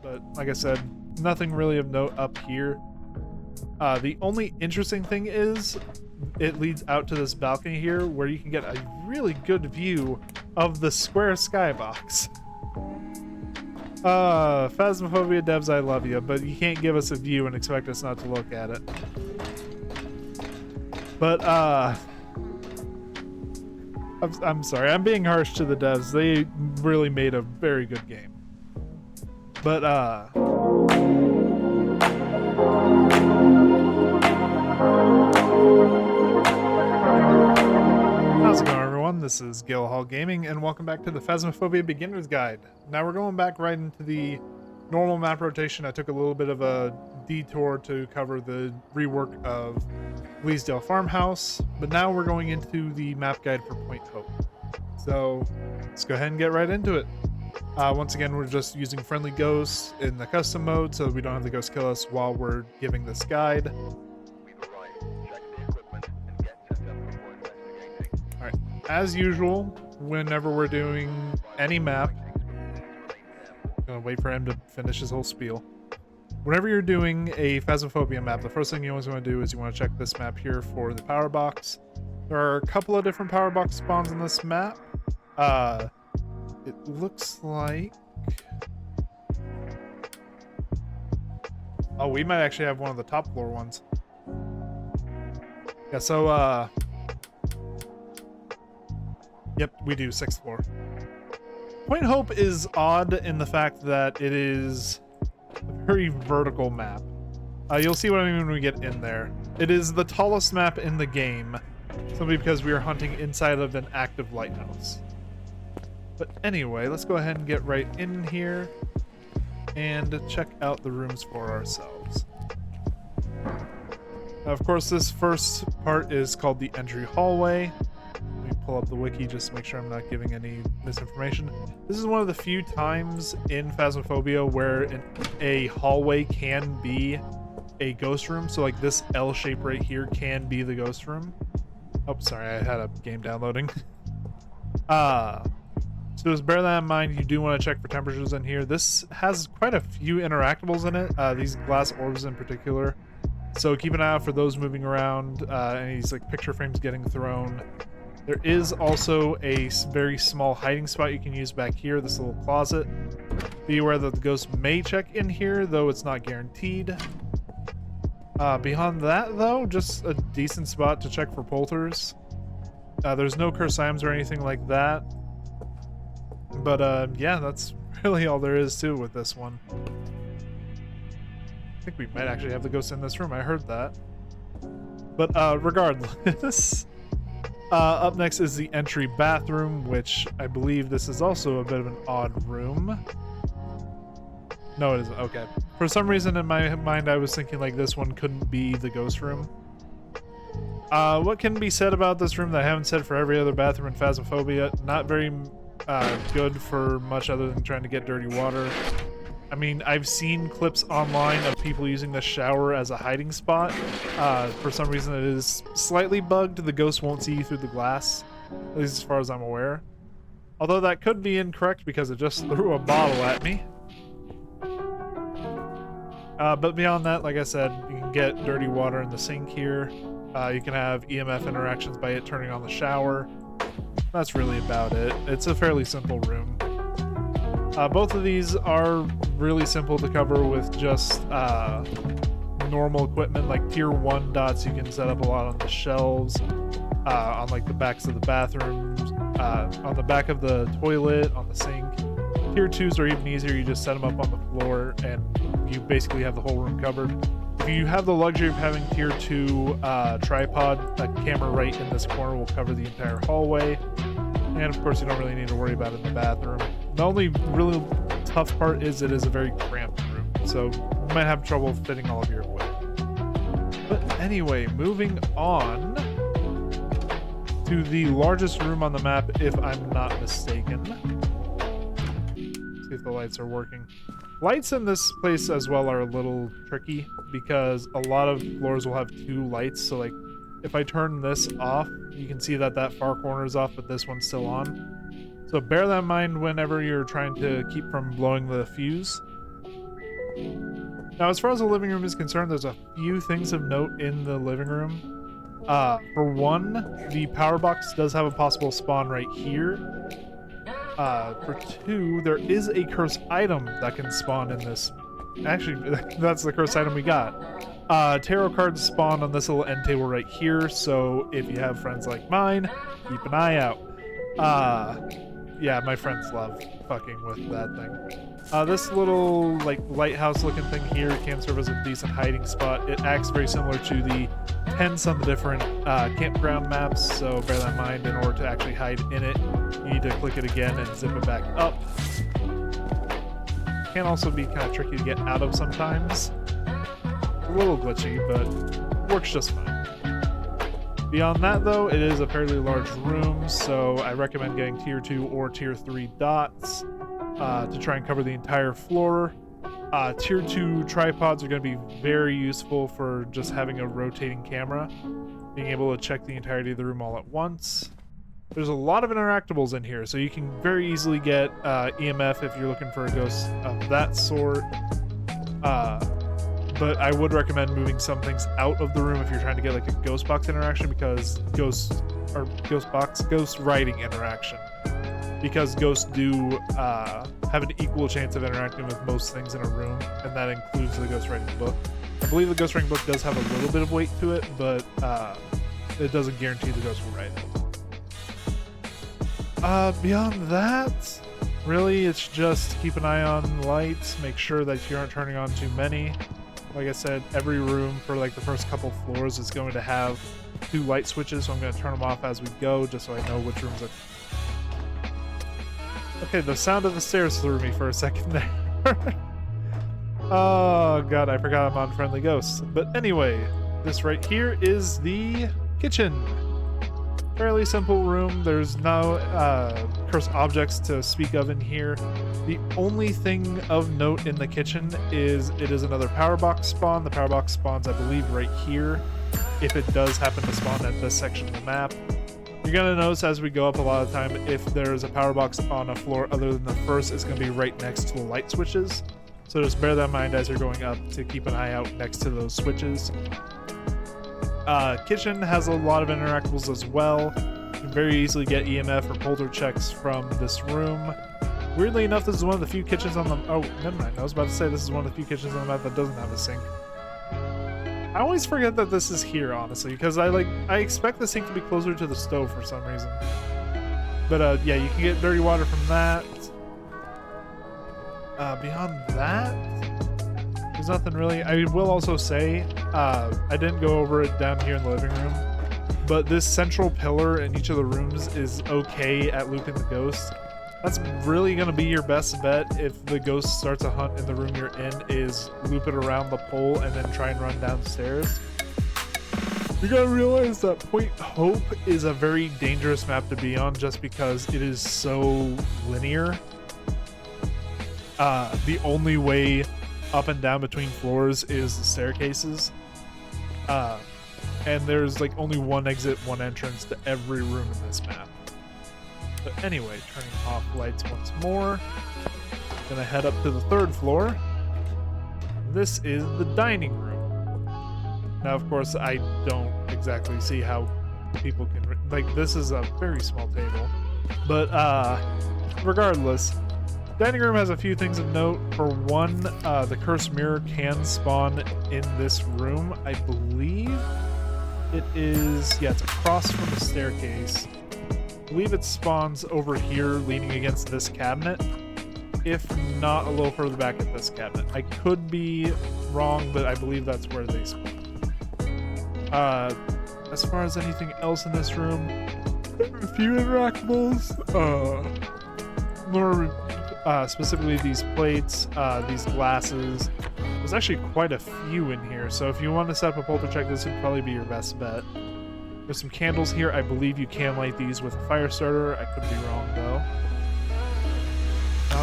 but like I said, nothing really of note up here. The only interesting thing is it leads out to this balcony here where you can get a really good view of the square skybox. Phasmophobia devs, I love you, but you can't give us a view and expect us not to look at it. But I'm sorry, I'm being harsh to the devs. They really made a very good game. But how's it going, everyone? This is Gilhall Gaming, and welcome back to the Phasmophobia Beginner's Guide. Now we're going back right into the normal map rotation. I took a little bit of a detour to cover the rework of Bleasdale Farmhouse, but now we're going into the map guide for Point Hope. So let's go ahead and get right into it. Once again, we're just using friendly ghosts in the custom mode so we don't have the ghosts kill us while we're giving this guide. Alright, as usual, whenever we're doing any map, I'm gonna wait for him to finish his whole spiel. Whenever you're doing a Phasmophobia map, the first thing you always want to do is you want to check this map here for the power box. There are a couple of different power box spawns in this map. It looks like... oh, we might actually have one of the top floor ones. Yeah, so, yep, we do, 6th floor. Point Hope is odd in the fact that it is a very vertical map. You'll see what I mean when we get in there. It is the tallest map in the game, simply because we are hunting inside of an active lighthouse. But anyway, let's go ahead and get right in here and check out the rooms for ourselves. Of course, this first part is called the entry hallway. Let me pull up the wiki just to make sure I'm not giving any misinformation. This is one of the few times in Phasmophobia where a hallway can be a ghost room. So like this L shape right here can be the ghost room. Oh, sorry, I had a game downloading. So just bear that in mind. You do want to check for temperatures in here. This has quite a few interactables in it, these glass orbs in particular. So keep an eye out for those moving around, and these like picture frames getting thrown. There is also a very small hiding spot you can use back here, this little closet. Be aware that the ghost may check in here, though it's not guaranteed. Beyond that, though, just a decent spot to check for polters. There's no cursed items or anything like that. But yeah, that's really all there is to it with this one. I think we might actually have the ghost in this room. I heard that. But regardless, up next is the entry bathroom, which I believe this is also a bit of an odd room. No, it isn't. Okay. For some reason in my mind, I was thinking like this one couldn't be the ghost room. What can be said about this room that I haven't said for every other bathroom in Phasmophobia? Not very good for much other than trying to get dirty water. I mean, I've seen clips online of people using the shower as a hiding spot. For some reason it is slightly bugged. The ghost won't see you through the glass, at least as far as I'm aware. Although that could be incorrect because it just threw a bottle at me. But beyond that, like I said, you can get dirty water in the sink here. You can have EMF interactions by it turning on the shower. That's really about it. It's a fairly simple room. Both of these are really simple to cover with just normal equipment, like tier 1 dots you can set up a lot on the shelves, on like the backs of the bathrooms, on the back of the toilet, on the sink. Tier 2s are even easier. You just set them up on the floor and you basically have the whole room covered. If you have the luxury of having tier 2 tripod, a camera right in this corner will cover the entire hallway. And of course you don't really need to worry about it in the bathroom. The only really tough part is it is a very cramped room, so you might have trouble fitting all of your equipment. But anyway, moving on to the largest room on the map, if I'm not mistaken. See if the lights are working. Lights in this place as well are a little tricky because a lot of floors will have 2 lights. So like if I turn this off, you can see that that far corner is off, but this one's still on. So bear that in mind whenever you're trying to keep from blowing the fuse. Now, as far as the living room is concerned, there's a few things of note in the living room. For one, the power box does have a possible spawn right here. For two, there is a cursed item that can spawn in this. Actually, that's the cursed item we got. Tarot cards spawn on this little end table right here, so if you have friends like mine, keep an eye out. Yeah, my friends love fucking with that thing. This little, like, lighthouse-looking thing here can serve as a decent hiding spot. It acts very similar to the tents on the different campground maps, so bear that in mind. In order to actually hide in it, you need to click it again and zip it back up. Can also be kind of tricky to get out of sometimes. A little glitchy, but works just fine. Beyond that, though, it is a fairly large room, so I recommend getting tier 2 or tier 3 dots to try and cover the entire floor. Tier 2 tripods are going to be very useful for just having a rotating camera, being able to check the entirety of the room all at once. There's a lot of interactables in here, so you can very easily get EMF if you're looking for a ghost of that sort. But I would recommend moving some things out of the room if you're trying to get like a ghost box interaction, because ghost writing interaction. Because ghosts do have an equal chance of interacting with most things in a room, and that includes the ghost writing book. I believe the ghost writing book does have a little bit of weight to it, but it doesn't guarantee the ghost will write it. Beyond that, really, it's just keep an eye on lights, make sure that you aren't turning on too many. Like I said, every room for like the first couple floors is going to have 2 light switches, so I'm going to turn them off as we go, just so I know which rooms are... Okay, the sound of the stairs threw me for a second there. Oh god, I forgot I'm on Friendly Ghosts. But anyway, this right here is the kitchen. Fairly simple room. There's no cursed objects to speak of in here. The only thing of note in the kitchen is it is another power box spawn. The power box spawns, I believe, right here, if it does happen to spawn at this section of the map. You're going to notice as we go up a lot of the time, if there's a power box on a floor other than the first, it's going to be right next to the light switches. So just bear that in mind as you're going up to keep an eye out next to those switches. Kitchen has a lot of interactables as well. You can very easily get EMF or polter checks from this room. Weirdly enough, this is one of the few kitchens on the... Oh, never mind. I was about to say this is one of the few kitchens on the map that doesn't have a sink. I always forget that this is here, honestly, because I expect the sink to be closer to the stove for some reason. But yeah, you can get dirty water from that. Beyond that, there's nothing really. I will also say, I didn't go over it down here in the living room, but this central pillar in each of the rooms is okay at looping the ghost. That's really going to be your best bet if the ghost starts a hunt in the room you're in, is loop it around the pole and then try and run downstairs. You gotta realize that Point Hope is a very dangerous map to be on just because it is so linear. The only way up and down between floors is the staircases. And there's like only one exit, one entrance to every room in this map. But anyway, turning off lights once more. Gonna head up to the 3rd floor. This is the dining room. Now, of course, I don't exactly see how people can... Like, this is a very small table. But, regardless, dining room has a few things of note. For one, the cursed mirror can spawn in this room. I believe it is... Yeah, it's across from the staircase. I believe it spawns over here leaning against this cabinet, if not a little further back at this cabinet. I could be wrong, but I believe that's where they spawn. As far as anything else in this room, a few interactables, more specifically these plates, these glasses. There's actually quite a few in here, so if you want to set up a polter check, this would probably be your best bet. There's some candles here. I believe you can light these with a fire starter. I could be wrong, though.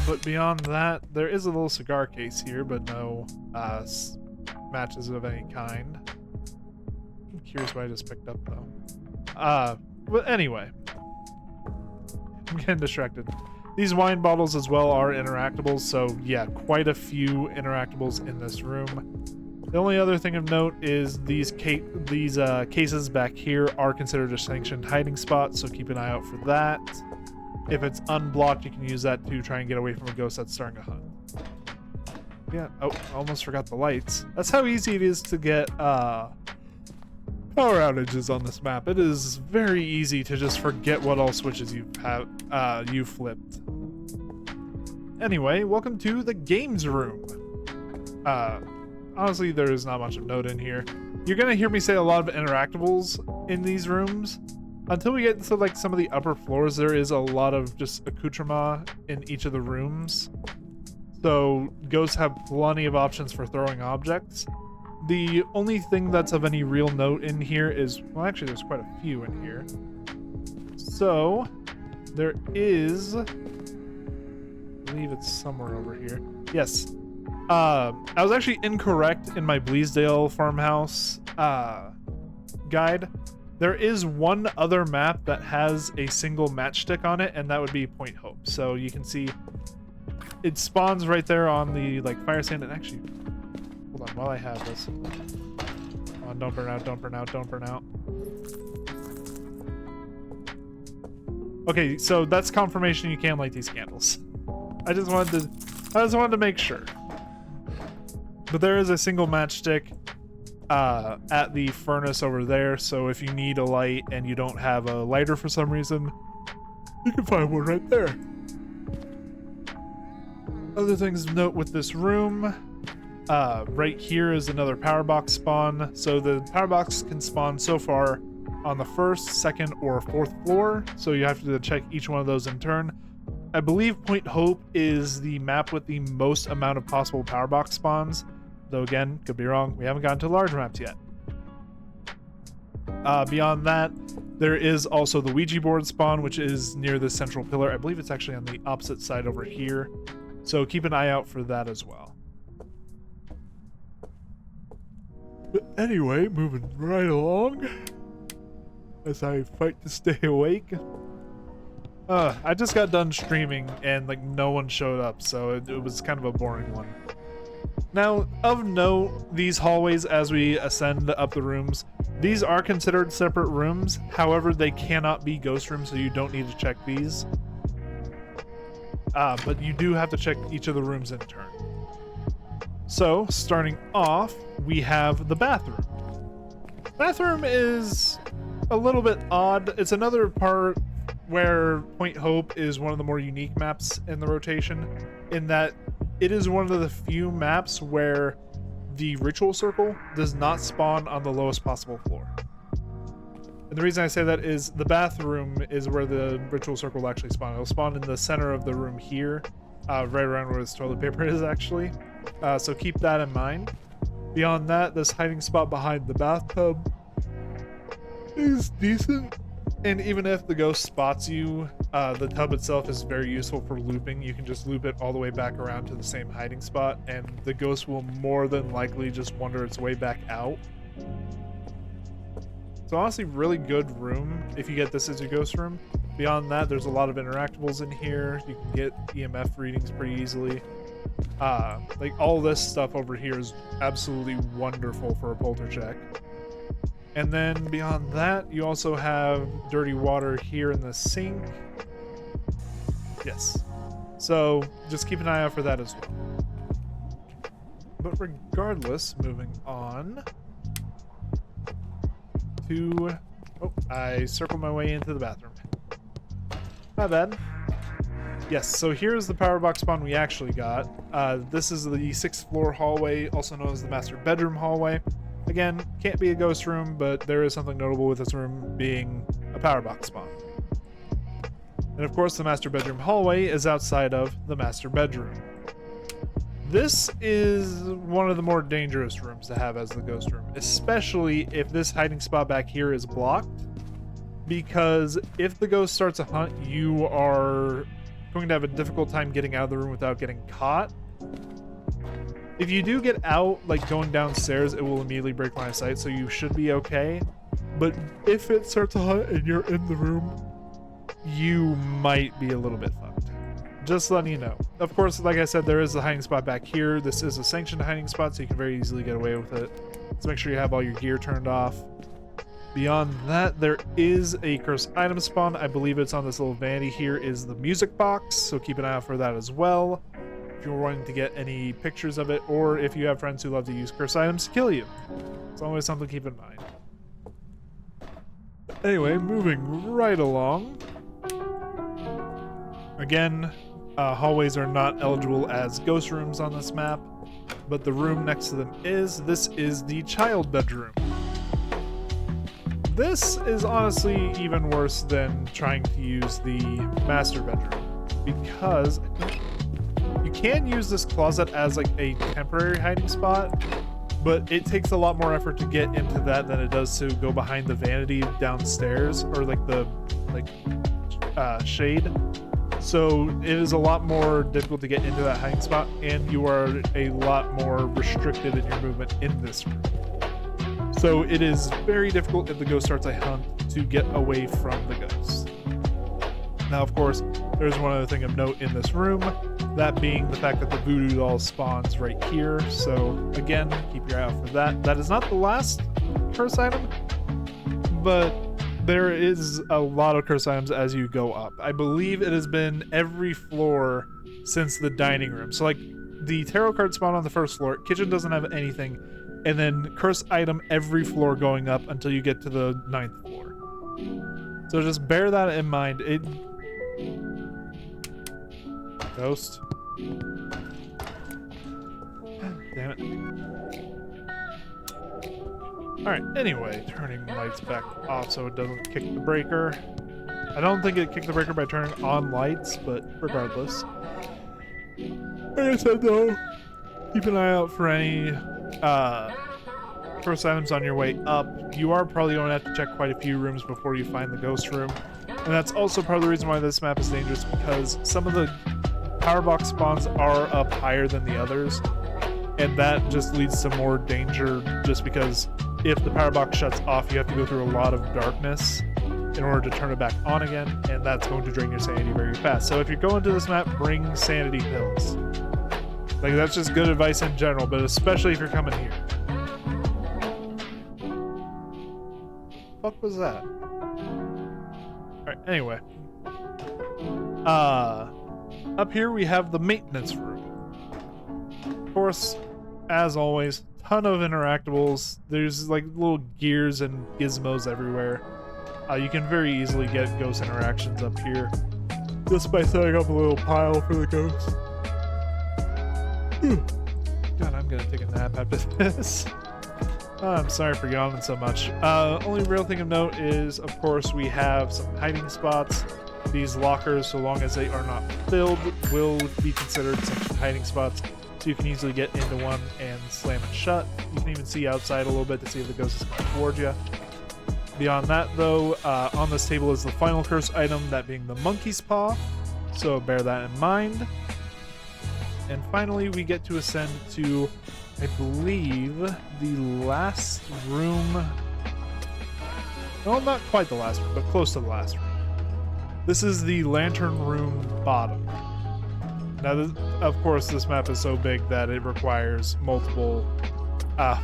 But beyond that, there is a little cigar case here, but no matches of any kind. I'm curious what I just picked up, though. But anyway. I'm getting distracted. These wine bottles as well are interactables, so yeah, quite a few interactables in this room. The only other thing of note is these cases back here are considered a sanctioned hiding spot, so keep an eye out for that. If it's unblocked, you can use that to try and get away from a ghost that's starting a hunt. Yeah, oh, almost forgot the lights. That's how easy it is to get power outages on this map. It is very easy to just forget what all switches you flipped. Anyway, welcome to the games room. Honestly, there is not much of note in here. You're gonna hear me say a lot of interactables in these rooms. Until we get to like some of the upper floors, there is a lot of just accoutrement in each of the rooms. So ghosts have plenty of options for throwing objects. The only thing that's of any real note in here is, well, actually there's quite a few in here. So there is, I believe it's somewhere over here. Yes. I was actually incorrect in my Bleasdale farmhouse guide. There is one other map that has a single matchstick on it, and that would be Point Hope. So you can see it spawns right there on the like fire sand. And actually, hold on while I have this. Come on, don't burn out, don't burn out, don't burn out. Okay, so that's confirmation you can light these candles. I just wanted to make sure. But there is a single matchstick at the furnace over there, so if you need a light and you don't have a lighter for some reason, you can find one right there. Other things of note with this room, right here is another power box spawn. So the power box can spawn so far on the first, second, or fourth floor, so you have to check each one of those in turn. I believe Point Hope is the map with the most amount of possible power box spawns, though again, could be wrong. We haven't gotten to large maps yet. Beyond that, there is also the Ouija board spawn, which is near the central pillar. I believe it's actually on the opposite side over here, so keep an eye out for that as well. But anyway, moving right along as I fight to stay awake. I just got done streaming and like no one showed up, so it was kind of a boring one. Now, of note, these hallways as we ascend up the rooms, these are considered separate rooms. However, they cannot be ghost rooms, so you don't need to check these. But you do have to check each of the rooms in turn. So, starting off, we have the bathroom. Bathroom is a little bit odd. It's another part where Point Hope is one of the more unique maps in the rotation, in that it is one of the few maps where the ritual circle does not spawn on the lowest possible floor. And the reason I say that is the bathroom is where the ritual circle will actually spawn. It'll spawn in the center of the room here, right around where this toilet paper is actually. So keep that in mind. Beyond that, this hiding spot behind the bathtub is decent. And even if the ghost spots you, the tub itself is very useful for looping. You can just loop it all the way back around to the same hiding spot, and the ghost will more than likely just wander its way back out. So honestly, really good room if you get this as your ghost room. Beyond that, there's a lot of interactables in here. You can get EMF readings pretty easily. Like all this stuff over here is absolutely wonderful for a polter check. And then beyond that, you also have dirty water here in the sink. Yes. So just keep an eye out for that as well. But regardless, moving on to... Oh, I circled my way into the bathroom. Not bad. Yes, so here's the power box spawn we actually got. This is the 6th floor hallway, also known as the master bedroom hallway. Again, can't be a ghost room, but there is something notable with this room being a power box spawn. And of course, the master bedroom hallway is outside of the master bedroom. This is one of the more dangerous rooms to have as the ghost room, especially if this hiding spot back here is blocked, because if the ghost starts a hunt, you are going to have a difficult time getting out of the room without getting caught. If you do get out, like going downstairs, it will immediately break line of sight, so you should be okay. But if it starts a hunt and you're in the room, you might be a little bit fucked. Just letting you know. Of course, like I said, there is a hiding spot back here. This is a sanctioned hiding spot, so you can very easily get away with it. So make sure you have all your gear turned off. Beyond that, there is a cursed item spawn. I believe it's on this little vanity here is the music box, so keep an eye out for that as well. If you're wanting to get any pictures of it, or if you have friends who love to use cursed items to kill you. It's always something to keep in mind. Anyway, moving right along. Again, hallways are not eligible as ghost rooms on this map, but the room next to them is. This is the child bedroom. This is honestly even worse than trying to use the master bedroom, because you can use this closet as like a temporary hiding spot, but it takes a lot more effort to get into that than it does to go behind the vanity downstairs, or like the shade. So it is a lot more difficult to get into that hiding spot, and you are a lot more restricted in your movement in this room. So it is very difficult if the ghost starts a hunt to get away from the ghost. Now, of course, there's one other thing of note in this room, that being the fact that the voodoo doll spawns right here. So again, keep your eye out for that. That is not the last curse item, but there is a lot of curse items as you go up. I believe it has been every floor since the dining room. So like the tarot card spawn on the first floor, kitchen doesn't have anything, and then curse item every floor going up until you get to the 9th floor. So just bear that in mind. Ghost. Damn it. Alright, anyway, turning lights back off so it doesn't kick the breaker. I don't think it kicked the breaker by turning on lights, but regardless. Like I said though, keep an eye out for any curse items on your way up. You are probably going to have to check quite a few rooms before you find the ghost room. And that's also part of the reason why this map is dangerous, because some of the power box spawns are up higher than the others, and that just leads to more danger, just because if the power box shuts off, you have to go through a lot of darkness in order to turn it back on again, and that's going to drain your sanity very fast. So if you're going to this map, bring sanity pills. Like, that's just good advice in general, but especially if you're coming here. What was that? Alright, anyway. Up here we have the maintenance room. Of course, as always, ton of interactables. There's like little gears and gizmos everywhere. You can very easily get ghost interactions up here just by setting up a little pile for the ghosts. God, I'm gonna take a nap after this. I'm sorry for yawning so much. Only real thing of note is, of course, we have some hiding spots. These lockers, so long as they are not filled, will be considered sanctioned hiding spots. So you can easily get into one and slam it shut. You can even see outside a little bit to see if the ghost is coming towards you. Beyond that, though, on this table is the final curse item, that being the monkey's paw. So bear that in mind. And finally, we get to ascend to, I believe, the last room. Well, not quite the last room, but close to the last room. This is the lantern room bottom. Now, of course, this map is so big that it requires multiple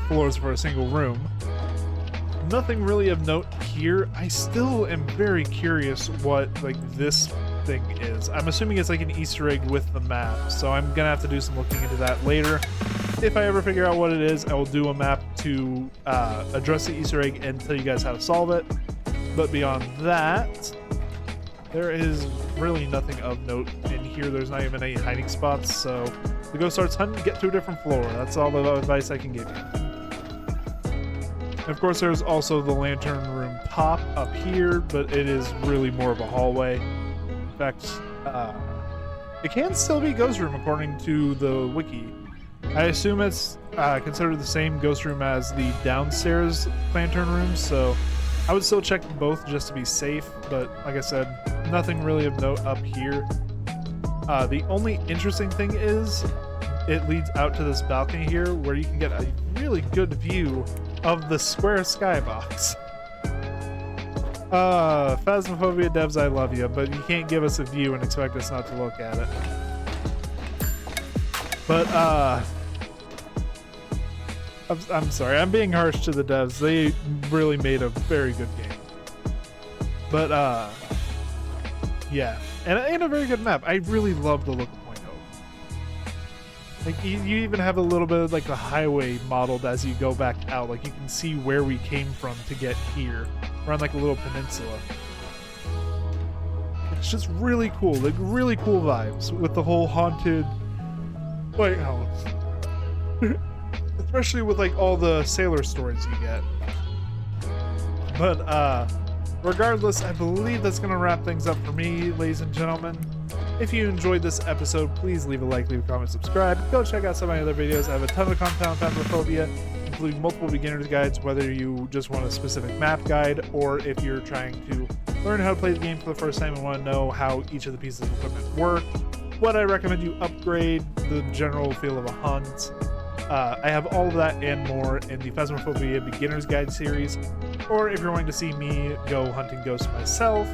floors for a single room. Nothing really of note here. I still am very curious what like this thing is. I'm assuming it's like an Easter egg with the map, so I'm gonna have to do some looking into that later. If I ever figure out what it is, I will do a map to address the Easter egg and tell you guys how to solve it. But beyond that, there is really nothing of note in here. There's not even any hiding spots, so if the ghost starts hunting, get to a different floor. That's all the advice I can give you. And of course, there's also the lantern room top up here, but it is really more of a hallway. In fact, it can still be ghost room according to the wiki. I assume it's considered the same ghost room as the downstairs lantern room, so I would still check both just to be safe, but like I said, nothing really of note up here. The only interesting thing is it leads out to this balcony here where you can get a really good view of the square skybox. Phasmophobia devs, I love you, but you can't give us a view and expect us not to look at it. But, I'm sorry, I'm being harsh to the devs. They really made a very good game. But, yeah. And a very good map. I really love the look of Point Hope. Like, you even have a little bit of, like, the highway modeled as you go back out. Like, you can see where we came from to get here. We're on, like, a little peninsula. It's just really cool. Like, really cool vibes with the whole haunted White House. Especially with, like, all the sailor stories you get. But, regardless, I believe that's going to wrap things up for me, ladies and gentlemen. If you enjoyed this episode, please leave a like, leave a comment, subscribe. Go check out some of my other videos. I have a ton of content on Phasmophobia, including multiple beginner's guides, whether you just want a specific map guide or if you're trying to learn how to play the game for the first time and want to know how each of the pieces of equipment work, what I recommend you upgrade, the general feel of a hunt. I have all of that and more in the Phasmophobia Beginner's Guide series. Or if you're wanting to see me go hunting ghosts myself,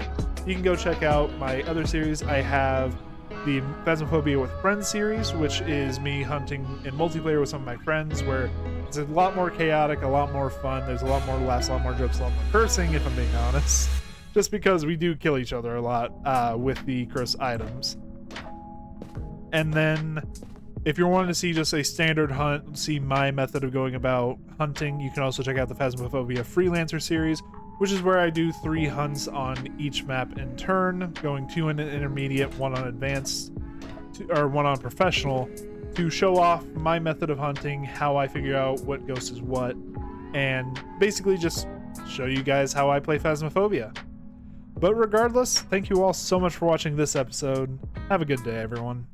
you can go check out my other series. I have the Phasmophobia with Friends series, which is me hunting in multiplayer with some of my friends, where it's a lot more chaotic, a lot more fun. There's a lot more laughs, a lot more jokes, a lot more cursing, if I'm being honest. Just because we do kill each other a lot with the cursed items. And then, if you're wanting to see just a standard hunt, see my method of going about hunting, you can also check out the Phasmophobia Freelancer series, which is where I do 3 hunts on each map in turn, going 2 in intermediate, 1 on advanced, or 1 on professional, to show off my method of hunting, how I figure out what ghost is what, and basically just show you guys how I play Phasmophobia. But regardless, thank you all so much for watching this episode. Have a good day, everyone.